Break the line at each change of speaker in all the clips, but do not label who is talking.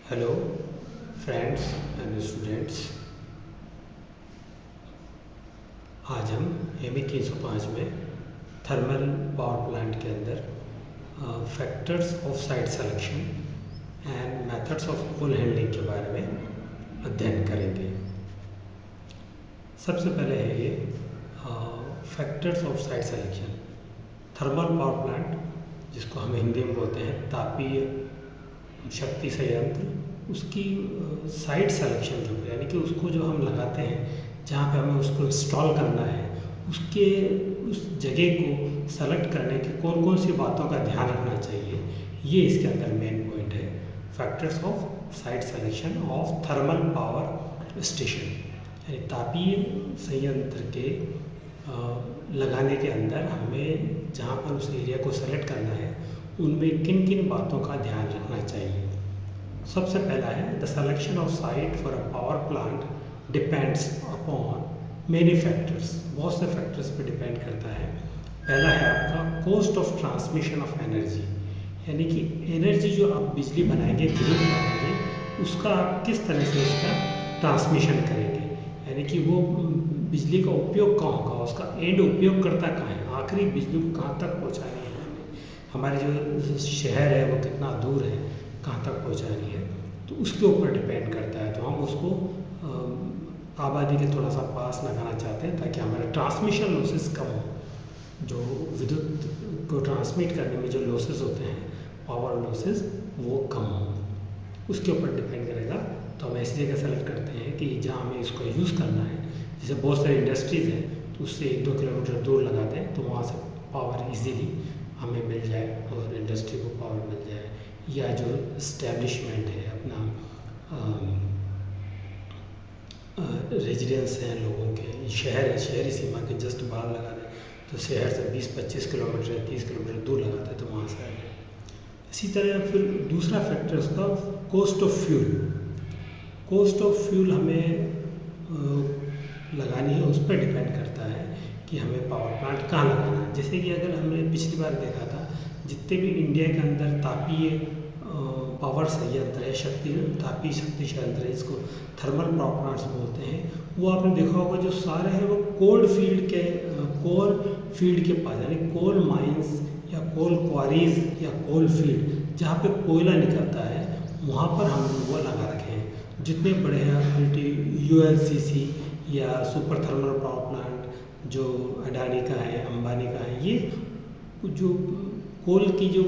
Hello friends and students. आज हम M 305 में थर्मल पावर प्लांट के अंदर factors of site selection and methods of coal handling के बारे में अध्ययन करेंगे। सबसे पहले है ये factors of site selection. Thermal power plant, जिसको हम हिंदी में बोलते हैं तापीय शक्ति संयंत्र, उसकी साइट सिलेक्शन जो है, यानी कि उसको जो हम लगाते हैं जहाँ पे हमें उसको इंस्टॉल करना है, उसके उस जगह को सेलेक्ट करने की कौन कौन सी बातों का ध्यान रखना चाहिए, ये इसके अंदर मेन पॉइंट है। Factors of site selection of thermal power station, यानी तापीय संयंत्र के लगाने के अंदर हमें जहाँ पर उस एरिया को सेलेक्ट करना है उनमें किन किन बातों का ध्यान रखना चाहिए। सबसे पहला है the selection of site for a power plant depends upon many factors. बहुत से फैक्टर्स पे डिपेंड करता है। पहला है आपका cost of transmission of energy, यानी कि एनर्जी जो आप बिजली बनाएंगे, विद्युत बनाएंगे, उसका आप किस तरह से उसका ट्रांसमिशन करेंगे, यानी कि वो बिजली का उपयोग कहाँ होगा, उसका एंड उपयोगकर्ता कहाँ है, आखिरी बिजली को कहाँ तक पहुँचानी है हमें, हमारे जो शहर है वो कितना दूर है, कहाँ तक पहुँचानी है, तो उसके ऊपर डिपेंड करता है। तो हम उसको आबादी के थोड़ा सा पास लगाना चाहते हैं ताकि हमारे ट्रांसमिशन लॉसेस कम हो। जो विद्युत को ट्रांसमिट करने में जो लॉसेस होते हैं, पावर लॉसेस, वो कम हो, उसके ऊपर डिपेंड करेगा। तो हम ऐसी जगह सेलेक्ट करते हैं कि जहाँ हमें इसको यूज़ करना है। जैसे बहुत सारी इंडस्ट्रीज़ हैं तो उससे 1-2 किलोमीटर दूर लगाते हैं तो वहाँ से पावर इजीली हमें मिल जाए और इंडस्ट्री को पावर मिल जाए। या जो इस्टेब्लिशमेंट है अपना रेजिडेंस हैं लोगों के, शहर है, शहरी सीमा के जस्ट बाहर लगा दें तो शहर से 20-25 किलोमीटर या 30 किलोमीटर दूर लगाते हैं तो वहाँ से आए। इसी तरह फिर दूसरा फैक्टर उसका cost of fuel. Cost of fuel हमें लगानी है, उस पर डिपेंड करता है कि हमें पावर प्लांट कहाँ लगाना है। जैसे कि अगर हमने पिछली बार देखा था, जितने भी इंडिया के अंदर तापीय पावर संयंत्र है, तापीय शक्ति संयंत्र है, जिसको थर्मल पावर प्लांट्स बोलते हैं, वो आपने देखा होगा जो सारे हैं वो कोल फील्ड के पास, यानी कोल माइंस या कोल क्वारीज या कोल फील्ड जहाँ पे कोयला निकलता है वहाँ पर हम वो लगा रखे हैं। जितने बड़े हैं ULCC या सुपर थर्मल पावर प्लांट जो अडानी का है, अंबानी का है, ये जो कोल की जो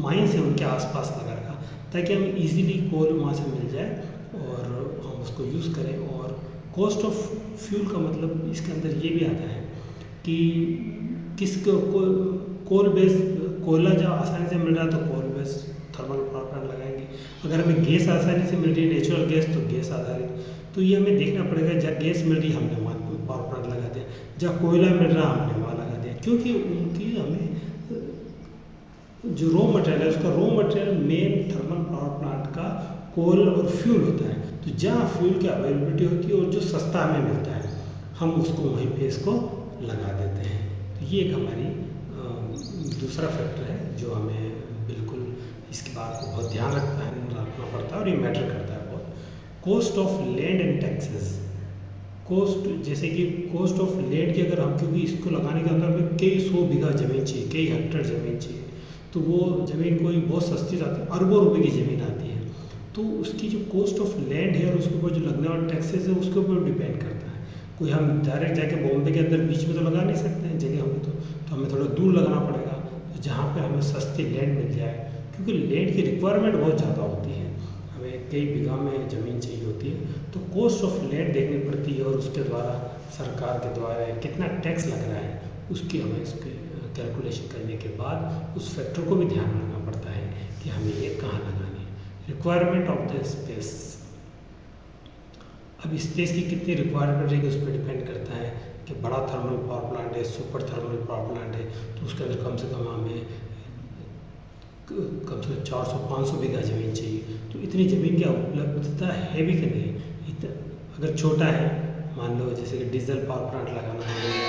माइंस है उनके आसपास लगा रखा ताकि हमें इजीली कोल वहाँ से मिल जाए और हम उसको यूज़ करें। और कॉस्ट ऑफ फ्यूल का मतलब इसके अंदर ये भी आता है कि किसको कोल बेस कोयला जब आसानी से मिल रहा है तो coal base thermal power plant लगाएंगे। अगर हमें गैस आसानी से मिल रही है, नेचुरल गैस, तो गैस आधारित, तो ये हमें देखना पड़ेगा। जहाँ गैस मिल रही है हमने वहाँ पावर प्लांट लगा दिया, जहाँ कोयला मिल रहा है हमने वहाँ लगा दिया, क्योंकि उनकी हमें जो रॉ मटेरियल है उसका raw material main thermal power plant का कोल और फ्यूल होता है। तो जहाँ फ्यूल की अवेलेबिलिटी होती है और जो सस्ता हमें मिलता है हम उसको वहीं पे इसको लगा देते हैं। तो ये एक हमारी दूसरा फैक्टर है जो हमें बिल्कुल इसकी बात को बहुत ध्यान रखना पड़ता है और ये मैटर करता है बहुत। Cost of land and taxes. Cost, जैसे कि कॉस्ट ऑफ लैंड की अगर हम, क्योंकि इसको लगाने के अंदर हमें कई 100 बीघा ज़मीन चाहिए, कई हेक्टेयर ज़मीन चाहिए, तो वो ज़मीन कोई बहुत सस्ती आती है, अरबों रुपए की ज़मीन आती है, तो उसकी जो कॉस्ट ऑफ लैंड है और उसके ऊपर जो लगने वाले टैक्सेस है उसके ऊपर डिपेंड करता है। कोई हम डायरेक्ट जाके बॉम्बे के अंदर बीच में तो लगा नहीं सकते हैं जगह हमें, तो हमें थोड़ा दूर लगाना पड़ेगा जहाँ पे हमें सस्ती लैंड मिल जाए, क्योंकि लैंड की रिक्वायरमेंट बहुत ज़्यादा होती है, हमें कई बीघा में ज़मीन चाहिए होती है। तो कॉस्ट ऑफ लैंड देखनी पड़ती है और उसके द्वारा सरकार के द्वारा कितना टैक्स लग रहा है उसकी हमें उसके कैलकुलेशन करने के बाद उस फैक्टर को भी ध्यान रखना पड़ता है कि हमें ये कहाँ लगानी है। Requirement of the space. अब स्पेस की कितनी रिक्वायरमेंट रहेगी उस पर डिपेंड करता है कि बड़ा थर्मल पावर प्लांट है, सुपर थर्मल पावर प्लांट है, तो उसके अंदर कम से कम हमें कम से कम 400-500 बीघा ज़मीन चाहिए। तो इतनी ज़मीन की उपलब्धता है भी कि नहीं। अगर छोटा है, मान लो जैसे कि डीजल पावर प्लांट लगाना है या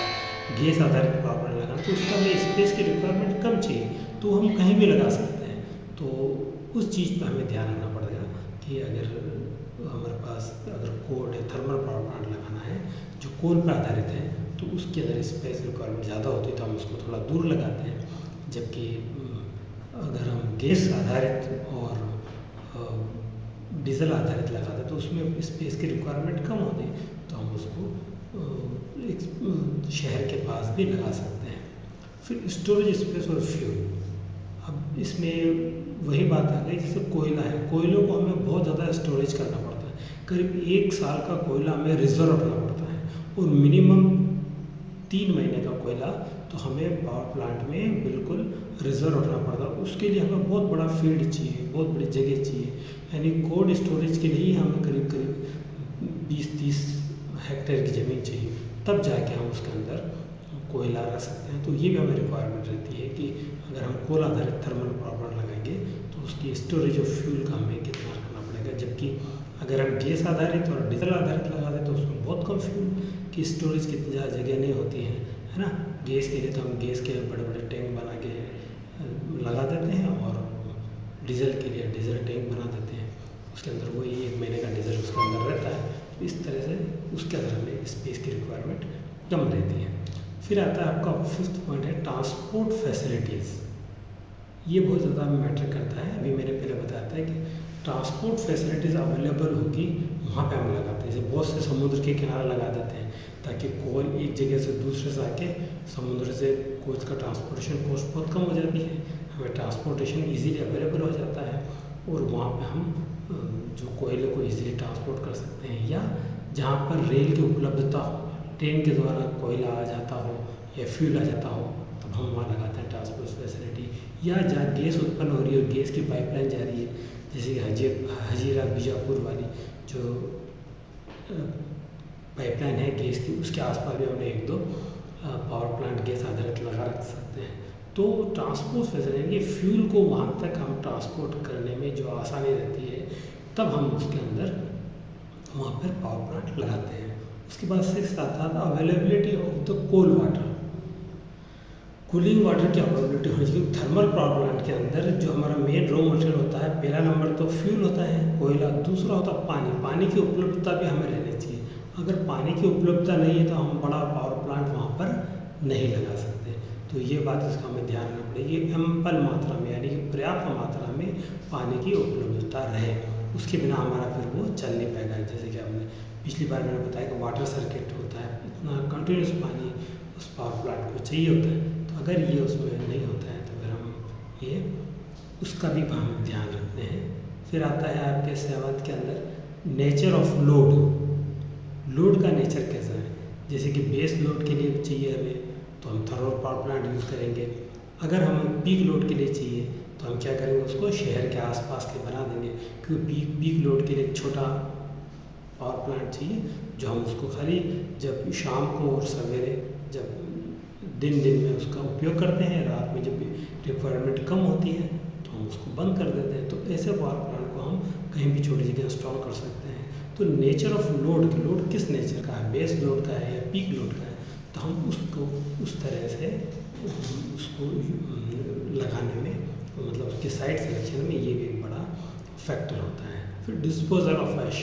गैस आधारित पावर प्लांट लगाना, तो उसका हमें स्पेस की रिक्वायरमेंट कम चाहिए, तो हम कहीं भी लगा सकते हैं। तो उस चीज़ पर हमें ध्यान रखना पड़ेगा कि अगर हमारे पास अगर कोल थर्मल पावर प्लांट लगाना है जो कोल पर आधारित है तो उसके अंदर स्पेस रिक्वायरमेंट ज़्यादा होती है तो हम उसको थोड़ा दूर लगाते हैं, जबकि अगर हम गैस आधारित और डीजल आधारित लगाते हैं तो उसमें स्पेस की रिक्वायरमेंट कम होती है तो हम उसको एक शहर के पास भी लगा सकते हैं। फिर स्टोरेज स्पेस और फ्यूल, अब इसमें वही बात आ गई जैसे कोयला है, कोयलों को हमें बहुत ज़्यादा स्टोरेज करना पड़ता है, करीब 1 साल का कोयला हमें रिजर्व रखना पड़ता है और मिनिमम 3 महीने का कोयला तो हमें पावर प्लांट में बिल्कुल रिजर्व रखना पड़ता है। उसके लिए हमें बहुत बड़ा फील्ड चाहिए, बहुत बड़ी जगह चाहिए, यानी कोल्ड स्टोरेज के लिए ही हमें करीब करीब 20-30 हेक्टेयर की ज़मीन चाहिए, तब जाके हम उसके अंदर कोयला रख सकते हैं। तो ये भी हमें रिक्वायरमेंट रहती है कि अगर हम कोल आधारित थर्मल पावर प्लांट लगाएंगे तो उसकी स्टोरेज ऑफ फ्यूल का हमें कितना रखना पड़ेगा, जबकि अगर हम गैस आधारित और डीजल आधारित लगा दें तो उसमें बहुत कम फ्यूल की स्टोरेज की ज़्यादा जगह नहीं होती है ना। गैस के लिए तो हम गैस के बड़े बड़े टैंक बना के लगा देते हैं और डीजल के लिए डीजल टैंक बना देते हैं, उसके अंदर वही 1 महीने का डीजल उसके अंदर रहता है। इस तरह से उसके अंदर हमें स्पेस की रिक्वायरमेंट कम रहती है। फिर आता है आपका 5th पॉइंट है ट्रांसपोर्ट फैसिलिटीज़। ये बहुत ज़्यादा मैटर करता है। अभी मैंने पहले बताया था कि ट्रांसपोर्ट फैसिलिटीज़ अवेलेबल होगी वहाँ पे हम लगाते हैं, जैसे बहुत से समुद्र के किनारे लगा देते हैं ताकि कोल एक जगह से दूसरे से आके समुद्र से कोल का ट्रांसपोर्टेशन कॉस्ट बहुत कम हो जाती है, हमें ट्रांसपोर्टेशन ईजीली अवेलेबल हो जाता है और वहाँ पे हम जो कोयले को ईजीली ट्रांसपोर्ट कर सकते हैं, या जहाँ पर रेल की उपलब्धता हो, ट्रेन के द्वारा कोयला आ जाता हो या फ्यूल आ जाता हो, तब हम वहाँ लगाते हैं ट्रांसपोर्ट फैसिलिटी। या जहाँ गैस उत्पन्न हो रही है और गैस की पाइपलाइन जा रही है, जैसे कि हजीरा बीजापुर वाली जो पाइपलाइन है गैस की, उसके आसपास भी हमने 1-2 पावर प्लांट गैस आधारित लगा रख सकते हैं। तो ट्रांसपोर्ट फैसिलिटी फ्यूल को वहाँ तक हम ट्रांसपोर्ट करने में जो आसानी रहती है, तब हम उसके अंदर वहाँ पर पावर प्लांट लगाते हैं। उसके बाद 6 आता है availability of the coal water, cooling water की अवेलेबिलिटी होनी चाहिए। थर्मल पावर प्लांट के अंदर जो हमारा मेन रॉ मटेरियल होता है, पहला नंबर तो फ्यूल होता है कोयला, दूसरा होता है पानी। पानी की उपलब्धता भी हमें रहनी चाहिए, अगर पानी की उपलब्धता नहीं है तो हम बड़ा पावर प्लांट वहाँ पर नहीं लगा सकते। तो ये बात इसका हमें ध्यान रखना पड़ेगी, एम्पल मात्रा में यानी कि पर्याप्त मात्रा में पानी की उपलब्धता रहे, उसके बिना हमारा फिर वो चल नहीं पाएगा। जैसे कि हमने पिछली बार मैंने बताया कि वाटर सर्किट होता है, इतना कंटिन्यूस पानी उस पावर प्लांट को चाहिए होता है, तो अगर ये उसमें नहीं होता है तो फिर हम ये उसका भी हम ध्यान रखते हैं। फिर आता है आपके 7th के अंदर नेचर ऑफ लोड, लोड का नेचर कैसा है, जैसे कि बेस लोड के लिए चाहिए हमें तो हम थर्मल पावर प्लांट यूज़ करेंगे, अगर हमें पीक लोड के लिए चाहिए तो हम क्या करेंगे, उसको शहर के आसपास के बना देंगे, क्योंकि पीक लोड के लिए एक छोटा पावर प्लांट चाहिए जो हम उसको खाली जब शाम को और सवेरे जब दिन में उसका उपयोग करते हैं, रात में जब रिक्वायरमेंट कम होती है तो हम उसको बंद कर देते हैं। तो ऐसे पावर प्लांट को हम कहीं भी छोटी जगह इंस्टॉल कर सकते हैं। तो नेचर ऑफ लोड, लोड किस नेचर का है, बेस लोड का है या पीक लोड का है, तो हम उसको उस तरह से उसको लगाने में मतलब उसके साइट सिलेक्शन में ये भी एक बड़ा फैक्टर होता है। फिर disposal of ash,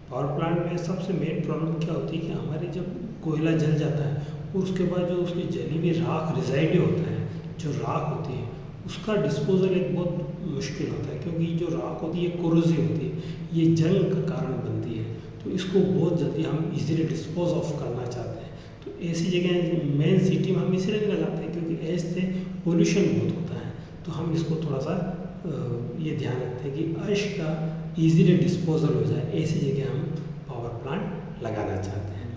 power plant में सबसे मेन प्रॉब्लम क्या होती है कि हमारे जब कोयला जल जाता है और उसके बाद जो उसकी जली हुई राख रिजाइडिव होता है, जो राख होती है उसका डिस्पोजल एक बहुत मुश्किल होता है, क्योंकि जो राख होती है कोरोसिव होती है, ये जंग का कारण बनती है, तो इसको बहुत जल्दी हम इजीली डिस्पोज ऑफ करना चाहते हैं। तो ऐसी जगह मेन सिटी में हम इसलिए नहीं लगाते हैं क्योंकि ऐसे पोल्यूशन बहुत होता है, तो हम इसको थोड़ा सा ये ध्यान रखते हैं कि ऐश का ईजीली डिस्पोजल हो जाए, ऐसी जगह हम पावर प्लांट लगाना चाहते हैं।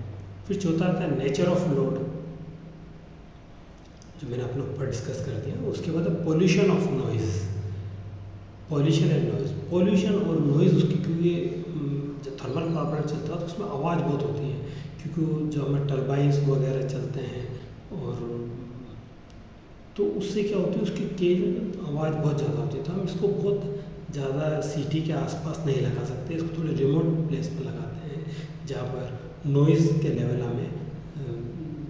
फिर चौथा आता है नेचर ऑफ लोड, जो मैंने अपने ऊपर डिस्कस कर दिया। उसके बाद pollution of noise, pollution and noise, pollution और नॉइज़ उसकी, क्योंकि जब थर्मल पावर प्लांट चलता है तो उसमें आवाज़ बहुत होती है, क्योंकि जो हमें टर्बाइंस वगैरह चलते हैं और तो उससे क्या होती है उसकी केज आवाज़ बहुत ज़्यादा होती है, तो हम इसको बहुत ज़्यादा सिटी के आसपास नहीं लगा सकते, इसको थोड़े रिमोट प्लेस पर लगाते हैं जहाँ पर नॉइज़ के लेवल हमें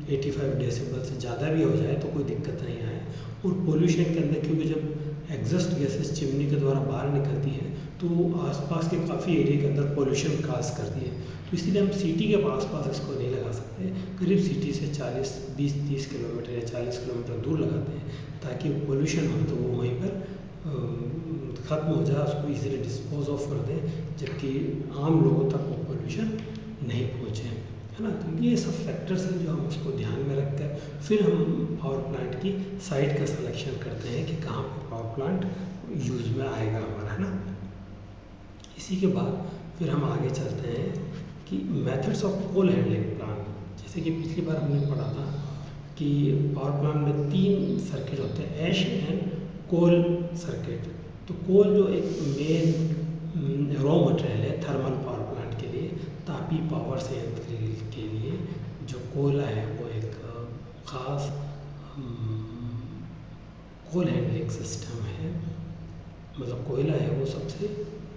85 डेसिबल से ज़्यादा भी हो जाए तो कोई दिक्कत नहीं आए। और पोल्यूशन के अंदर क्योंकि जब एग्जॉस्ट गैसेस चिमनी के द्वारा बाहर निकलती है तो आसपास के काफ़ी एरिया के अंदर पोल्यूशन काज करती है। तो इसीलिए हम सिटी के आसपास इसको नहीं लगा सकते, करीब सिटी से 20-30 किलोमीटर या 40 किलोमीटर दूर लगाते हैं, ताकि पोल्यूशन हो तो वो वहीं पर ख़त्म हो जाए, उसको इजीली डिस्पोज ऑफ कर दें, जबकि आम लोगों तक वो पोल्यूशन नहीं पहुँचे, है ना। तो ये सब फैक्टर्स हैं जो हम उसको ध्यान में रख कर फिर हम पावर प्लांट की साइट का सिलेक्शन करते हैं कि कहाँ पर पावर प्लांट यूज़ में आएगा हमारा, है ना। इसी के बाद फिर हम आगे चलते हैं कि methods of coal handling plant. जैसे कि पिछली बार हमने पढ़ा था कि पावर प्लांट में 3 सर्किट होते हैं, ऐश एंड कोल सर्किट। तो कोल जो एक मेन रॉ मटेरियल है थर्मल पावर प्लांट के लिए, तापी पावर संयंत्र के लिए जो कोयला है वो एक ख़ास कोल हैंडलिंग सिस्टम है, मतलब कोयला है वो सबसे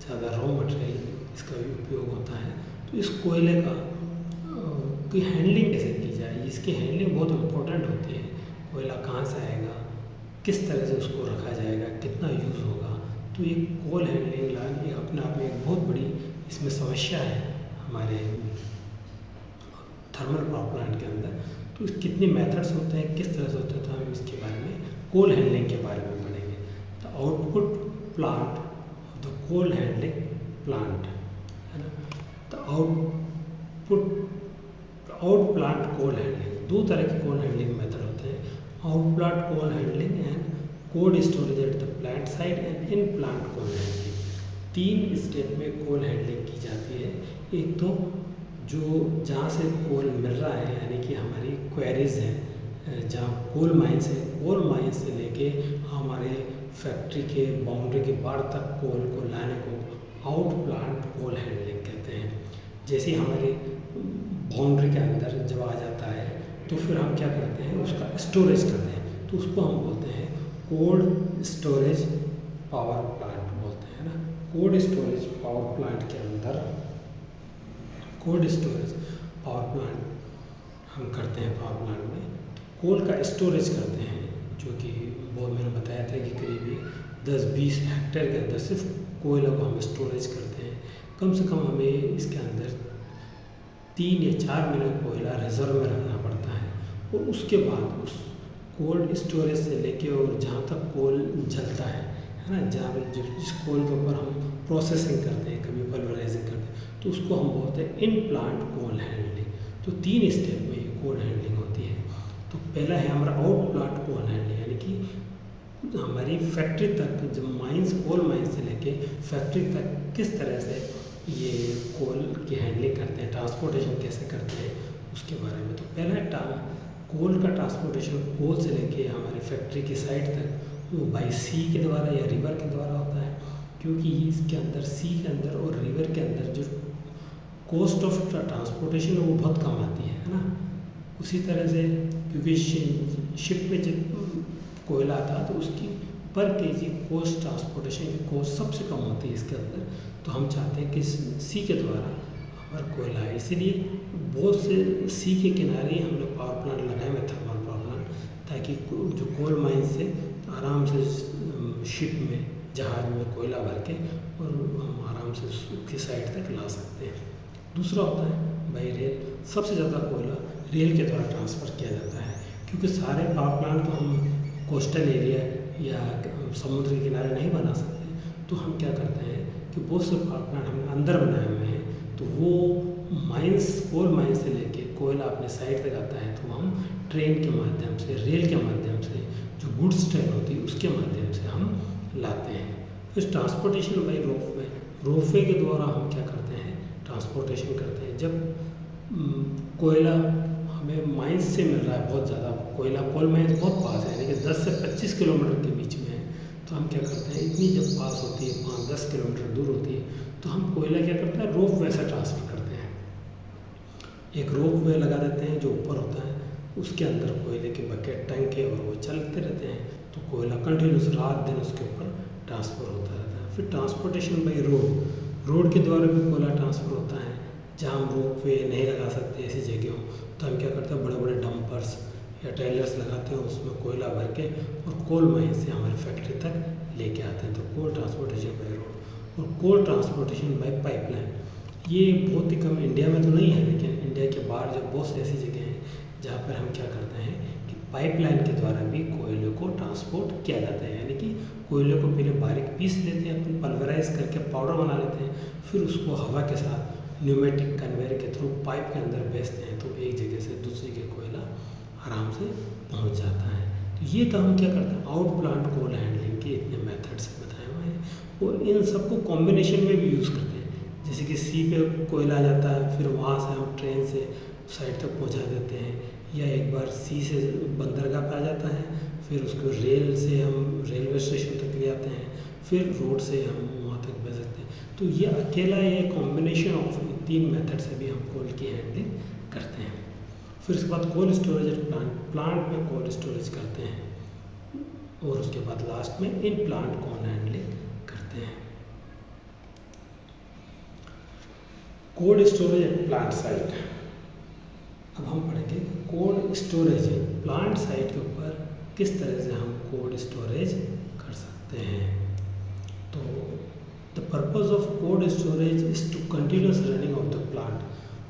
ज़्यादा रॉ मटेरियल इसका भी उपयोग होता है। तो इस कोयले का की हैंडलिंग कैसे की जाए, इसकी हैंडलिंग बहुत इम्पोर्टेंट होती है। कोयला कहाँ से आएगा, किस तरह से उसको रखा जाएगा, कितना यूज़ होगा। तो ये कोल हैंडलिंग लाइन ये अपने आप में एक बहुत बड़ी इसमें समस्या है हमारे थर्मल पावर प्लांट के अंदर। तो कितने मेथड्स होते हैं, किस तरह से होते हैं, तो हम इसके बारे में कोल हैंडलिंग के बारे में पढ़ेंगे। The output plant of the coal handling plant, है ना। The out plant coal handling, 2 तरह के कोल हैंडलिंग मेथड होते हैं, out plant coal handling and cold storage at the plant side and in plant coal handling. 3 step में coal handling की जाती है। एक तो जो जहाँ से कोल मिल रहा है, यानी कि हमारी क्वेरीज हैं, जहाँ कोल माइंस है, कोल माइंस से लेके हमारे फैक्ट्री के बाउंड्री के बाहर तक कोल को लाने को आउट प्लांट कोल हैंडलिंग कहते हैं। जैसे हमारे बाउंड्री के अंदर जब आ जाता है तो फिर हम क्या करते हैं, उसका स्टोरेज करते हैं, तो उसको हम बोलते हैं कोल्ड स्टोरेज पावर प्लांट बोलते हैं ना। कोल्ड स्टोरेज पावर प्लांट के अंदर कोल्ड स्टोरेज पावर प्लांट हम करते हैं। पावर प्लांट में कोल का स्टोरेज करते हैं, जो कि वो मैंने बताया था कि करीब 10-20 हेक्टेयर के अंदर सिर्फ कोयला को हम स्टोरेज करते हैं। कम से कम हमें इसके अंदर 3 या 4 महीने कोयला रिजर्व में रखना पड़ता है, और उसके बाद उस कोल्ड स्टोरेज से लेके और जहाँ तक कोल जलता है ना, जहाँ जिस कोल के ऊपर हम प्रोसेसिंग करते हैं, कभी पल्वराइजिंग करते हैं, तो उसको हम बोलते हैं इन प्लांट कोल हैंडलिंग। तो 3 स्टेप में ये कोल हैंडलिंग होती है। तो पहला है हमारा आउट प्लांट कोल हैंडलिंग, यानी कि हमारी फैक्ट्री तक, जब माइंस कोल माइंस से लेके फैक्ट्री तक किस तरह से ये कोल की हैंडलिंग करते हैं, ट्रांसपोर्टेशन कैसे करते हैं, उसके बारे में। तो पहला कोल का ट्रांसपोर्टेशन कोल से लेके हमारे फैक्ट्री की साइड तक वो बाई सी के द्वारा या रिवर के द्वारा होता है, क्योंकि इसके अंदर सी के अंदर और रिवर के अंदर जो कॉस्ट ऑफ ट्रांसपोर्टेशन है वो बहुत कम आती है ना। उसी तरह से क्योंकि शिप पे जब कोयला आता है तो उसकी पर केजी कॉस्ट, ट्रांसपोर्टेशन की कॉस्ट सबसे कम होती है इसके अंदर। तो हम चाहते हैं कि सी के द्वारा हमारा कोयला है, इसीलिए बहुत से सी के किनारे हम लोग पावर प्लांट लगाए हुए थर्मल पावर प्लांट, ताकि जो कोल माइन से आराम से शिप में, जहाज में कोयला भर के और हम आराम से उसकी साइड तक ला सकते हैं। दूसरा होता है बाई रेल। सबसे ज़्यादा कोयला रेल के द्वारा ट्रांसफ़र किया जाता है, क्योंकि सारे पावर प्लांट तो हम कोस्टल एरिया या समुद्र के किनारे नहीं बना सकते। तो हम क्या करते हैं कि बहुत से पावर प्लांट हमने अंदर बनाए हुए हैं, तो वो माइंस, कोल माइंस से लेके कोयला अपने साइड तक आता है, तो हम ट्रेन के माध्यम से, रेल के माध्यम से, जो गुड्स ट्रेन होती है उसके माध्यम से हम लाते हैं। फिर ट्रांसपोर्टेशन बाई रोपवे, रोपवे के द्वारा हम क्या करते हैं, ट्रांसपोर्टेशन करते हैं। जब कोयला हमें माइंस से मिल रहा है बहुत ज़्यादा कोयला, कोल माइंस बहुत पास है, यानी कि 10 से 25 किलोमीटर के बीच में है, तो हम क्या करते हैं, इतनी जब पास होती है, 5-10 किलोमीटर दूर होती है, तो हम कोयला क्या करते हैं, रोप वे से ट्रांसफ़र करते हैं। एक रोप वे लगा देते हैं जो ऊपर होता है, उसके अंदर कोयले के बकेट टैंक है और वो चलते रहते हैं, तो कोयला कंटिन्यूस रात दिन उसके ऊपर ट्रांसफ़र होता रहता है। फिर ट्रांसपोर्टेशन बाई रोड, रोड के द्वारा भी कोयला ट्रांसफ़र होता है। जहाँ हम रोप वे नहीं लगा सकते ऐसी जगहों, तो हम क्या करते हैं, बड़े बड़े डंपर्स या ट्रेलर्स लगाते हैं, उसमें कोयला भर के और कोल माइन से हमारी फैक्ट्री तक लेके आते हैं। तो कोल ट्रांसपोर्टेशन बाई रोड। और कोल ट्रांसपोर्टेशन बाय पाइपलाइन। ये बहुत ही कम, इंडिया में तो नहीं है, लेकिन इंडिया के बाहर जो बहुत सी ऐसी जगह हैं जहाँ पर हम क्या करते हैं कि पाइपलाइन के द्वारा भी कोयले को ट्रांसपोर्ट किया जाता है। यानी कि कोयले को पहले बारीक पीस लेते हैं, फिर पल्वराइज करके पाउडर बना लेते हैं, फिर उसको हवा के साथ न्यूमेटिक कन्वेयर के थ्रू पाइप के अंदर भेजते हैं, तो एक जगह से दूसरी जगह कोयला आराम से पहुँच जाता है। तो ये तो हम क्या करते हैं, आउट प्लांट कोल हैंडलिंग के इतने मेथड्स बताए हुए हैं, और इन सबको कॉम्बिनेशन में भी यूज़ करते हैं। जैसे कि सी पे कोयला आ जाता है, फिर वहाँ से हम ट्रेन से साइड तक पहुँचा देते हैं, या एक बार सी से बंदरगाह पे आ जाता है, फिर उसको रेल से हम रेलवे स्टेशन तक ले आते हैं, फिर रोड से हम वहाँ तक भेज सकते हैं। तो ये अकेला ये कॉम्बिनेशन ऑफ 3 मेथड से भी हम कोल की हैंडलिंग करते हैं। फिर उसके बाद कोल्ड स्टोरेज एट प्लांट में कोल्ड स्टोरेज करते हैं, और उसके बाद लास्ट में इन प्लांट कोल हैंडलिंग करते हैं। Cold storage at plant site. अब हम पढ़ेंगे कोल्ड स्टोरेज प्लांट साइट के ऊपर किस तरह से हम कोल्ड स्टोरेज कर सकते हैं। तो the purpose of cold storage is to continuous running of the plant.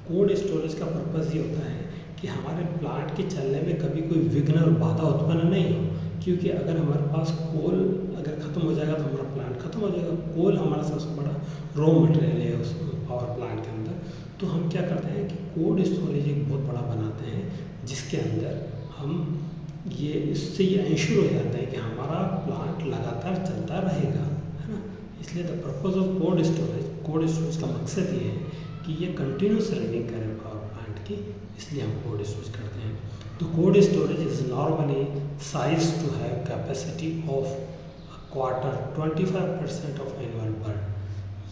Cold storage का पर्पस ये होता है कि हमारे प्लांट के चलने में कभी कोई विघ्न और बाधा उत्पन्न नहीं हो, क्योंकि अगर हमारे पास कोल अगर ख़त्म हो जाएगा तो हमारा प्लांट ख़त्म हो जाएगा। कोल हमारा सबसे बड़ा रॉ मटेरियल है उस पावर प्लांट के अंदर। तो हम क्या करते हैं कि कोल्ड स्टोरेज एक बहुत बड़ा बनाते हैं, जिसके अंदर हम ये इससे ये इंश्योर हो जाता है कि हमारा प्लांट लगातार चलता रहेगा, है ना। इसलिए the purpose of cold storage का मकसद ये है कि ये कंटिन्यूस रनिंग करे पावर प्लांट की, इसलिए हम कोल्ड स्टोरेज करते हैं। तो cold storage is normally size to have capacity of quarter 25% of annual burn.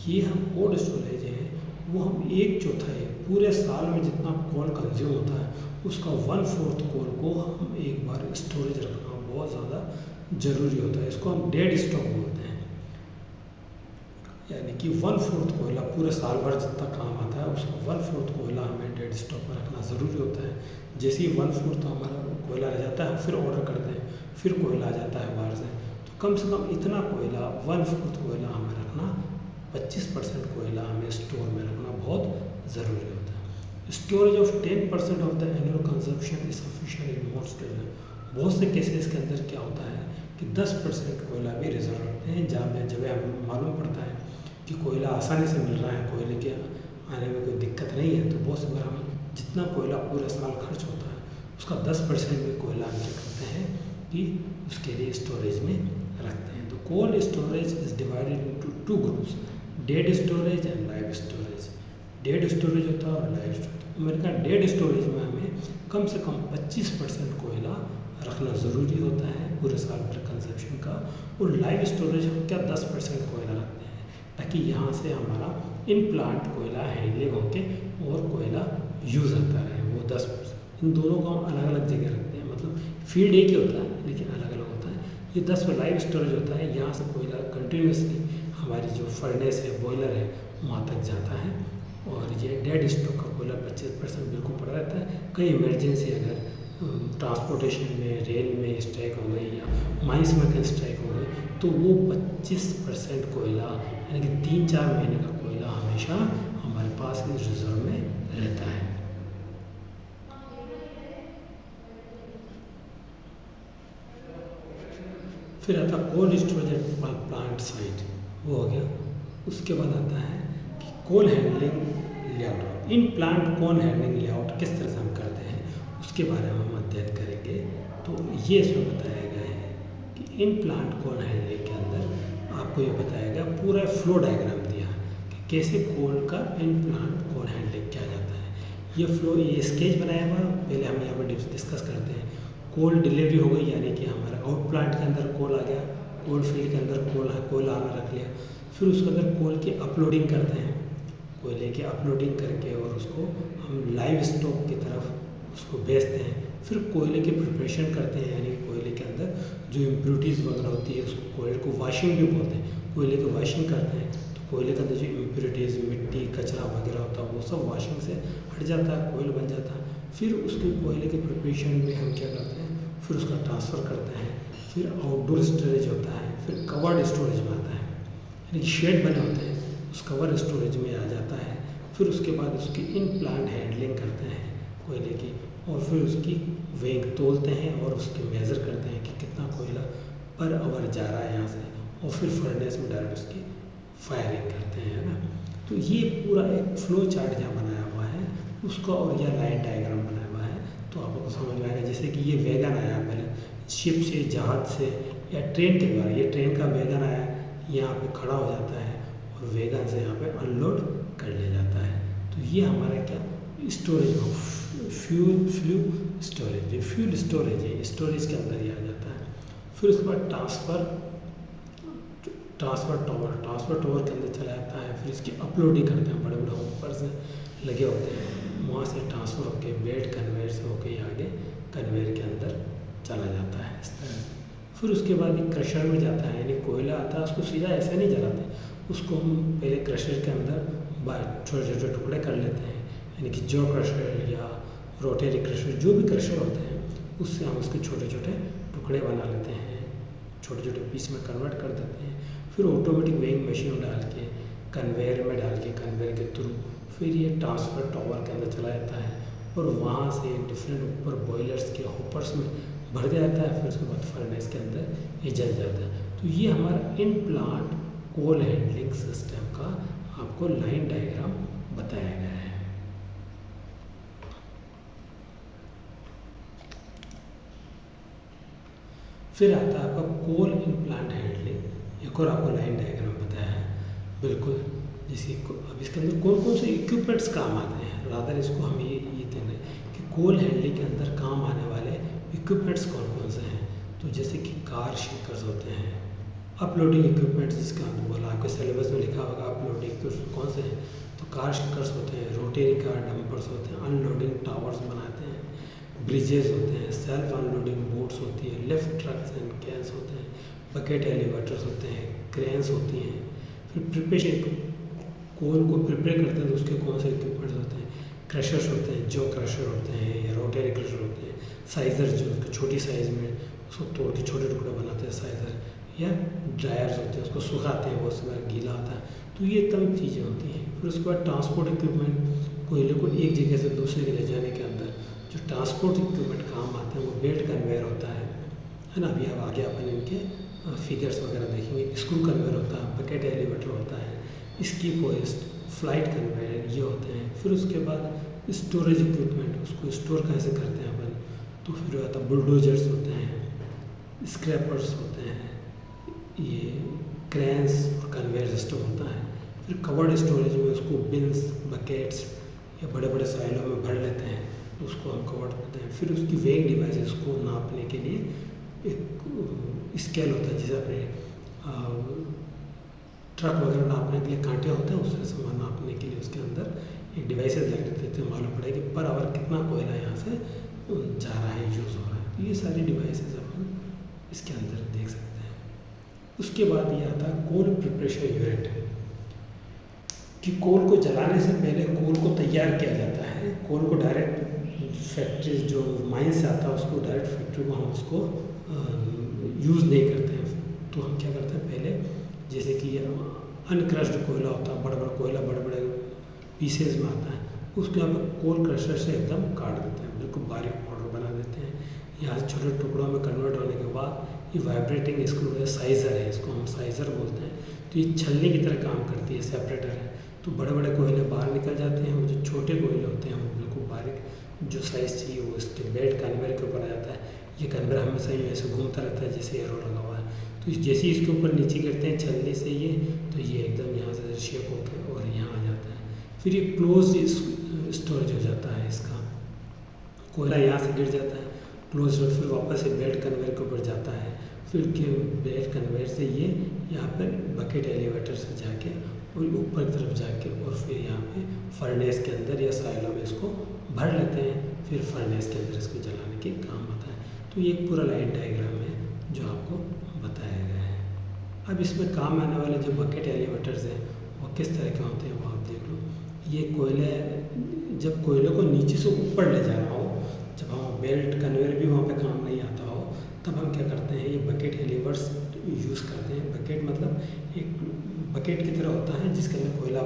ये हम कोल्ड स्टोरेज है वो हम 1/4 पूरे साल में जितना कोल कंज्यूम होता है उसका 1/4 कोल को हम एक बार स्टोरेज रखना बहुत ज़्यादा ज़रूरी होता है। इसको हम डेड स्टॉक बोलते हैं, यानी कि 1/4 कोयला पूरे साल भर जितना काम आता है उसका 1/4 कोयला हमें डेड स्टॉक में रखना ज़रूरी होता है। जैसे ही 1/4 तो हमारा कोयला रह जाता है, फिर ऑर्डर करते हैं, फिर कोयला आ जाता है बाहर से, तो कम से कम इतना कोयला 1/4 कोयला हमें रखना, 25% कोयला हमें स्टोर में रखना बहुत ज़रूरी होता है। Storage of 10% of the annual consumption is sufficient in most cases. बहुत से केसेस के अंदर क्या होता है कि 10% कोयला भी रिजर्व रखते हैं, जब हमें मालूम पड़ता है कि कोयला आसानी से मिल रहा है, कोयले के आने में कोई दिक्कत नहीं है, तो बहुत से बार हम जितना कोयला पूरे साल खर्च होता है उसका 10% भी कोयला हम क्या करते हैं कि उसके लिए स्टोरेज में रखते हैं। तो cold storage is divided into 2 groups, dead storage and live storage. Dead storage होता है और लाइव स्टोरेज। मैंने कहा डेड स्टोरेज में हमें कम से कम 25% कोयला रखना ज़रूरी होता है पूरे साल भर कंजप्शन का, और लाइव स्टोरेज हम क्या 10% कोयला रखते हैं, ताकि यहाँ से हमारा इन प्लांट कोयला हैंडलिंग होके और कोयला यूज़ आता रहे। वो 10%, इन दोनों को हम अलग अलग जगह रखते हैं, मतलब फील्ड एक ही होता है लेकिन अलग अलग होता है। ये 10 लाइव स्टोरेज होता है, यहाँ से कोयला कंटिन्यूसली हमारी जो फर्नेस है, बॉयलर है, वहाँ तक जाता है। और ये डेड स्टॉक का कोयला 25% बिल्कुल पड़ा रहता है। कहीं इमरजेंसी अगर ट्रांसपोर्टेशन में, रेल में स्ट्राइक हो गई या माइंस में कहीं स्ट्राइक हो गई, तो वो 25% कोयला यानी कि 3-4 महीने का कोयला हमेशा हमारे पास इस रिजर्व में रहता है। फिर आता कोल्ड स्टोरेज प्लांट साइट, वो हो गया। उसके बाद आता है कि coal handling layout. In plant coal handling layout किस तरह से हम करते हैं उसके बारे में हम अध्ययन करेंगे। तो ये इसमें बताया गया है कि इन प्लांट कोल हैंडलिंग के अंदर आपको ये बताया गया, पूरा फ्लो डायग्राम दिया कि कैसे कोल का इन प्लांट कोल हैंडलिंग किया जाता है। ये फ्लो, ये स्केच बनाया हुआ, पहले हम यहाँ पर डिस्कस करते हैं। कोल डिलीवरी हो गई, यानी कि हमारा आउट प्लांट के अंदर कोल आ गया, कोल फील्ड के अंदर कोल आना रख लिया, फिर उसके अंदर कोल की अपलोडिंग करते हैं, कोयले की अपलोडिंग करके और उसको हम लाइव स्टॉक की तरफ उसको बेचते हैं। फिर कोयले की प्रिपरेशन करते हैं, यानी कोयले के अंदर जो इम्प्योरिटीज़ वगैरह होती है उसको कोयले को वाशिंग भी बोलते हैं, कोयले की वाशिंग करते हैं। तो कोयले के अंदर जो इम्प्योरिटीज़, मिट्टी, कचरा वगैरह होता है वो सब वाशिंग से हट जाता है, कोयल बन जाता है। फिर उसको कोयले के प्रिपरेशन में हम क्या करते हैं, फिर उसका ट्रांसफ़र करते हैं। फिर आउटडोर स्टोरेज होता है, फिर कवर्ड स्टोरेज में आता है, यानी शेड बने होते हैं कवर स्टोरेज में आ जाता है। फिर उसके बाद उसकी इन प्लांट हैंडलिंग करते हैं कोयले की, और फिर उसकी वेग तोलते हैं और उसकी मेज़र करते हैं कि कितना कोयला पर आवर जा रहा है यहाँ से, और फिर फर्नेस में डायरेक्ट उसकी फायरिंग करते हैं, है ना। तो ये पूरा एक फ्लो चार्ट जहाँ बनाया हुआ है उसका, और यह लाइन डायग्राम बनाया हुआ है, तो आपको समझ में आएगा। जैसे कि ये वैगन आया पहले शिप से, जहाज से या ट्रेन के द्वारा, ये ट्रेन का वैगन आया, यहाँ पे खड़ा हो जाता है और वैगन से यहाँ पे अनलोड कर लिया जाता है। तो ये हमारा क्या स्टोरेज हो, फ्यूल स्टोरेज है, स्टोरेज के अंदर ही आ जाता है। फिर उसके बाद ट्रांसफ़र टावर के अंदर चला जाता है। फिर इसकी अपलोडिंग करते हैं, बड़े बड़े होपर से लगे होते हैं, वहाँ से ट्रांसफ़र होकर बेल्ट कन्वेयर से होकर आगे कन्वेयर के अंदर चला जाता है इस तरह से। फिर उसके बाद ये क्रशर में जाता है, यानी कोयला आता है, उसको सीधा ऐसे नहीं जलाते, उसको हम पहले क्रशर के अंदर छोटे छोटे टुकड़े कर लेते हैं, यानी कि जो क्रशर या रोटरी क्रशर, जो भी क्रशर होते हैं, उससे हम उसके छोटे छोटे टुकड़े बना लेते हैं, छोटे छोटे पीस में कन्वर्ट कर देते हैं। फिर ऑटोमेटिक वेइंग मशीन में डाल के कन्वेयर में डाल के कन्वेयर के थ्रू फिर ये ट्रांसफ़र टावर के अंदर चला जाता है, और वहाँ से डिफरेंट ऊपर बॉयलर्स के होपर्स में भर जाता है। फिर उसके बाद फर्नेस के अंदर ये जल जाता है। तो ये हमारा in plant coal handling system का आपको लाइन डायग्राम बताया गया है। फिर आता है आपका कोल इन प्लांट हैंडलिंग, एक और आपको लाइन डायग्राम बताया है बिल्कुल। जैसे अब इसके अंदर कौन कौन से इक्विपमेंट्स काम आते हैं, रादर इसको हम ये देंगे कि कोल हैंडलिंग के अंदर काम आने वाले इक्विपमेंट्स कौन कौन से हैं। तो जैसे कि कार शेकर्स होते हैं, अपलोडिंग इक्विपमेंट्स, जिसका बोला आपके सिलेबस में लिखा होगा अपलोडिंग इक्विपमेंट्स कौन से हैं, तो कार शेकर्स होते हैं, रोटरी कार डंपर्स होते हैं, अनलोडिंग टावर्स बनाते हैं, ब्रिजेस होते हैं, सेल्फ अनलोडिंग बोट्स होती है, लिफ्ट ट्रक्स एंड कैन्स होते हैं, बकेट एलिवेटर्स होते हैं, क्रेन्स होती हैं। फिर प्रिपरेशन, कोल को प्रिपेयर करते हैं तो उसके कौन से इक्विपमेंट्स होते हैं, क्रशर्स होते हैं, जो क्रशर होते हैं या रोटरी क्रशर होते हैं, साइज़र जो छोटी साइज़ में उसको तोड़ के छोटे टुकड़े बनाते हैं साइज़र, या ड्रायर्स होते हैं, उसको सुखाते हैं, बहुत सी बार गीला आता है। तो ये तमाम चीज़ें होती हैं। फिर उसके बाद ट्रांसपोर्ट इक्विपमेंट, कोयले को एक जगह से दूसरे के ले जाने के अंदर जो ट्रांसपोर्ट इक्विपमेंट काम आते हैं वो बेल्ट कन्वेयर होता है ना। अभी अब आगे अपन इनके फिगर्स वगैरह देखेंगे। स्क्रू कन्वेयर होता है, बकेट एलिवेटर होता है, स्कीप होइस्ट, फ्लाइट कन्वेयर, ये होते हैं। फिर उसके बाद स्टोरेज इक्विपमेंट, उसको स्टोर कैसे करते हैं अपन, तो फिर आता बुलडोजर्स होते हैं, स्क्रैपर्स होते हैं, ये क्रेन्स और कन्वेयर सिस्टम होता है। फिर कवर्ड स्टोरेज में उसको बिन्स, बकेट्स या बड़े बड़े साइलों में भर लेते हैं, तो उसको हम कवर्ड करते हैं। फिर उसकी वेइंग डिवाइसेस को नापने के लिए एक स्केल होता है, जैसे अपने ट्रक वगैरह नापने के लिए कांटे होते हैं, उससे सामान नापने के लिए उसके अंदर एक डिवाइसेस लग देते हैं, मालूम पड़ेगा कि पर आवर कितना कोयला यहाँ से जा रहा है, यूज़ हो रहा है। तो ये सारी डिवाइसेस अपन इसके अंदर देख सकते हैं। उसके बाद ये आता है कोल प्रिपरेशन यूनिट, कि कोल को जलाने से पहले कोल को तैयार किया जाता है। कोल को डायरेक्ट फैक्ट्री जो माइन से आता है उसको डायरेक्ट फैक्ट्री को हम उसको यूज़ नहीं करते हैं। तो हम क्या करते हैं, पहले जैसे कि अनक्रश्ड कोयला होता है, बड़ा बड़ा कोयला बड़े बड़े पीसेज में आता है, उसको यहाँ पर कोल क्रशर से एकदम काट देते हैं, बिल्कुल बारीक पाउडर बना देते हैं। यहाँ से छोटे टुकड़ों में कन्वर्ट होने के बाद ये वाइब्रेटिंग स्क्रू है, साइज़र है, इसको हम साइज़र बोलते हैं। तो ये छलनी की तरह काम करती है, सेपरेटर है। तो बड़े बड़े कोयले बाहर निकल जाते हैं, वो जो छोटे कोयले होते हैं वो बिल्कुल बारीक जो साइज़ चाहिए वो इसके बेल्ट कन्वेयर के ऊपर आ जाता है। ये कन्वेयर हमेशा ही ऐसे घूमता रहता है जैसे एरो लगा हुआ है। तो जैसे ही इसके ऊपर नीचे गिरते हैं छलनी से ये, तो ये एकदम यहाँ से शेप होकर और यहाँ आ जाता है। फिर ये क्लोज स्टोरेज हो जाता है इसका, कोयला यहाँ से गिर जाता है क्लोज, फिर वापस से बेल्ट कन्वेयर के ऊपर जाता है। फिर बेल्ट कन्वेयर से ये यहाँ पर बकेट एलिवेटर से जाके और ऊपर की तरफ जाके और फिर यहाँ पे फर्नेस के अंदर या साइलों में इसको भर लेते हैं। फिर फर्नेस के अंदर इसको जलाने के काम आता है। तो ये एक पूरा लाइन डायग्राम है जो आपको बताया गया है। अब इसमें काम आने वाले जो बकेट एलिवेटर्स हैं वो किस तरह के होते हैं वो आप देख लो। ये कोयले, जब कोयले को नीचे से ऊपर ले जाना हो, जब हम बेल्ट कन्वेयर भी वहाँ पे काम नहीं आता हो, तब हम क्या करते हैं, ये बकेट एलिवर्स यूज़ करते हैं। बकेट मतलब एक बकेट की तरह होता है जिसके अंदर कोयला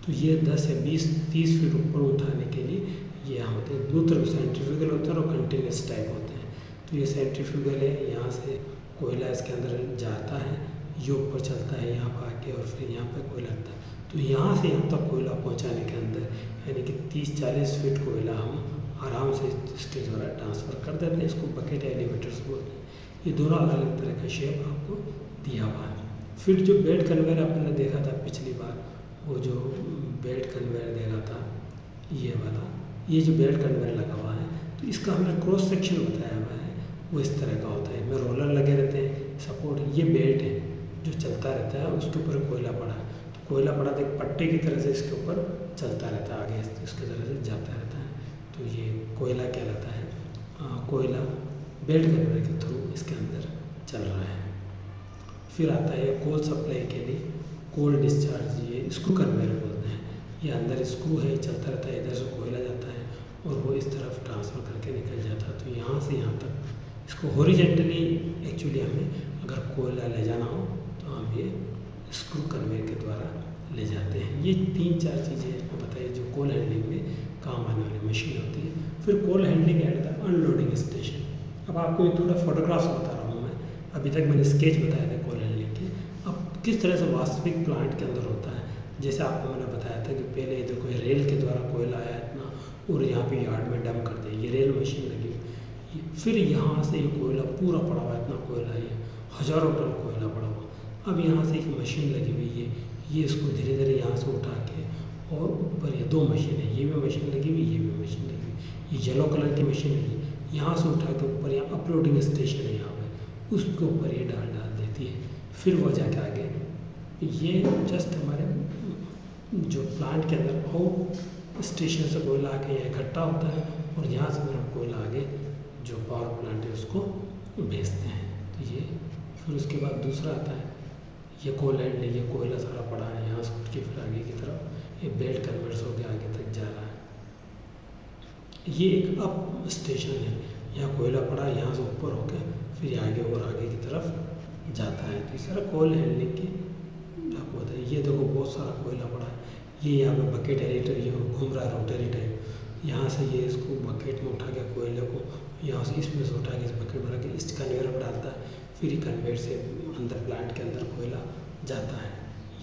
तो ये 10 या 20-30 फीट ऊपर उठाने के लिए ये यहाँ होते हैं। दो तरफ सेंट्रीफ्यूगल होता है और कंटिन्यूस टाइप होते हैं। तो ये सेंट्रीफ्यूगल है, यहाँ से कोयला इसके अंदर जाता है, ये ऊपर चलता है यहाँ पर आके और फिर यहाँ पर कोयला लगता है। तो यहाँ से यहाँ तक कोयला पहुँचाने के अंदर यानी कि 30-40 फीट कोयला हम आराम से इसके द्वारा ट्रांसफ़र कर देते हैं। इसको बकेट एलिवेटर्स बोलते हैं। ये दोनों अलग अलग तरह का शेप आपको दिया हुआ है। फिर जो बेल्ट कन्वेयर आपने देखा था पिछली बार, वो जो बेल्ट कन्वेयर देखा था ये वाला, ये जो बेल्ट कन्वेयर लगा हुआ है, तो इसका हमने क्रॉस सेक्शन बताया हुआ है, वो इस तरह का होता है। इसमें रोलर लगे रहते हैं, सपोर्ट, ये बेल्ट है जो चलता रहता है, उसके ऊपर कोयला पड़ा है। तो कोयला पड़ा तो एक पट्टे की तरह से इसके ऊपर चलता रहता है, आगे इसके तरह से जाता रहता है। तो ये कोयला कहलाता है। कोयला बेल्ट कन्वेयर के थ्रू इसके अंदर चल रहा है। फिर आता है कोल सप्लाई के लिए कोल डिस्चार्ज, ये स्क्रू कन्वेयर बोलते हैं। ये अंदर स्क्रू है, चलता रहता है, इधर से कोयला जाता है और वो इस तरफ ट्रांसफ़र करके निकल जाता है। तो यहाँ से यहाँ तक इसको हॉरिजॉन्टली एक्चुअली हमें अगर कोयला ले जाना हो तो हम ये स्क्रू कन्वेयर के द्वारा ले जाते हैं। ये 3-4 चीज़ें आपको बताइए जो कोल हैंडलिंग में काम आने वाली मशीन होती है। फिर coal handling at the unloading station. अब आपको ये थोड़ा फोटोग्राफ्स बता रहा हूँ मैं। अभी तक मैंने स्केच बताया था कोल हैंडलिंग के। अब किस तरह से वास्तविक प्लांट के अंदर होता है, जैसे आपको मैंने बताया था कि पहले इधर कोई रेल के द्वारा कोयला आया इतना और यहाँ पे यार्ड में डंप कर दिया, ये रेल मशीन लगी हुई। फिर यहाँ से ये कोयला पूरा पड़ा हुआ है, इतना कोयला है, हज़ारों टन कोयला पड़ा हुआ। अब यहाँ से एक मशीन लगी हुई है, ये इसको धीरे धीरे यहाँ से उठा के और ऊपर ये 2 मशीन है, ये भी मशीन लगी हुई, ये भी मशीन लगी हुई। ये येलो कलर की मशीन है, यहाँ से उठा के ऊपर यहाँ अपलोडिंग स्टेशन है यहाँ पे, उसके ऊपर ये डाल देती है। फिर वो जाके आगे ये जस्ट हमारे जो प्लांट के अंदर आउट स्टेशन से कोयला आके यहाँ इकट्ठा होता है और यहाँ से फिर हम कोयला आगे जो पावर प्लांट है उसको भेजते हैं। तो ये फिर उसके बाद दूसरा आता है ये कोल हैंडलिंग, ये कोयला सारा पड़ा है, यहाँ से उठ के फिर आगे की तरफ ये बेल्ट कन्वर्ट्स होकर आगे तक जा रहा है। ये एक अप स्टेशन है, यहाँ कोयला पड़ा है, यहाँ से ऊपर होकर फिर आगे और आगे की तरफ जाता है। तो इस तरह कोल हैंडलिंग की आपको बताइए। ये देखो बहुत सारा कोयला पड़ा है, ये यहाँ पे बकेट एडिटर ये घूम रहा है रोटरी टाइप, यहाँ से ये इसको बकेट में उठा के कोयले को यहाँ से इसमें से उठा के इस बकेट में रख के इस कन्वेयर में डालता है, फिर कन्वेयर से अंदर प्लांट के अंदर कोयला जाता है।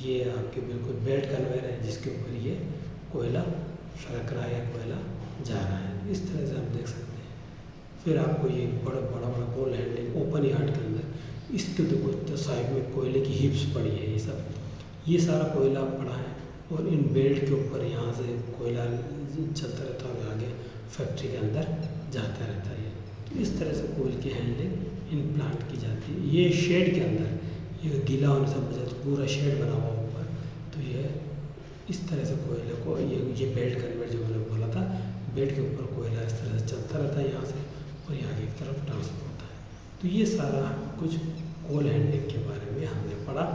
ये आपके बिल्कुल बेल्ट कन्वेयर है जिसके ऊपर ये कोयला सड़क रहा है या कोयला जा रहा है। इस तरह से आप देख सकते हैं। फिर आपको ये बड़ा बड़ा कोल हैंडलिंग ओपन यार्ड के अंदर इसके देखो साइड में कोयले की हिप्स पड़ी है, ये सारा कोयला पड़ा है और इन बेल्ट के ऊपर यहाँ से कोयला चलता रहता है, आगे फैक्ट्री के अंदर जाता रहता है। तो इस तरह से कोयल की हैंडलिंग इन प्लांट की जाती है। ये शेड के अंदर ये गीला होने से बचा तो पूरा शेड बना हुआ ऊपर, तो ये इस तरह से कोयले को ये बेल्ट कन्वेयर जो मैंने बोला था, बेल्ट के ऊपर कोयला इस तरह से चलता रहता है यहाँ से और ये आगे की तरफ ट्रांसफर होता है। तो ये सारा कुछ कोल हैंडलिंग के बारे में हमने पढ़ा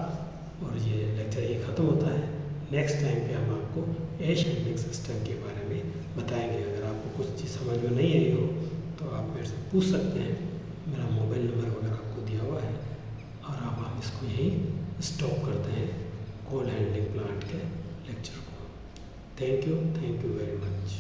और ये लेक्चर ये ख़त्म होता है। नेक्स्ट टाइम पे हम आपको ऐश हैंडलिंग सिस्टम के बारे में बताएंगे। अगर आपको कुछ चीज़ समझ में नहीं आई हो तो आप मेरे से पूछ सकते हैं, मेरा मोबाइल नंबर वगैरह आपको दिया हुआ है और अब हम इसको यहीं स्टॉप करते हैं कोल हैंडलिंग प्लांट के लेक्चर को। Thank you very much.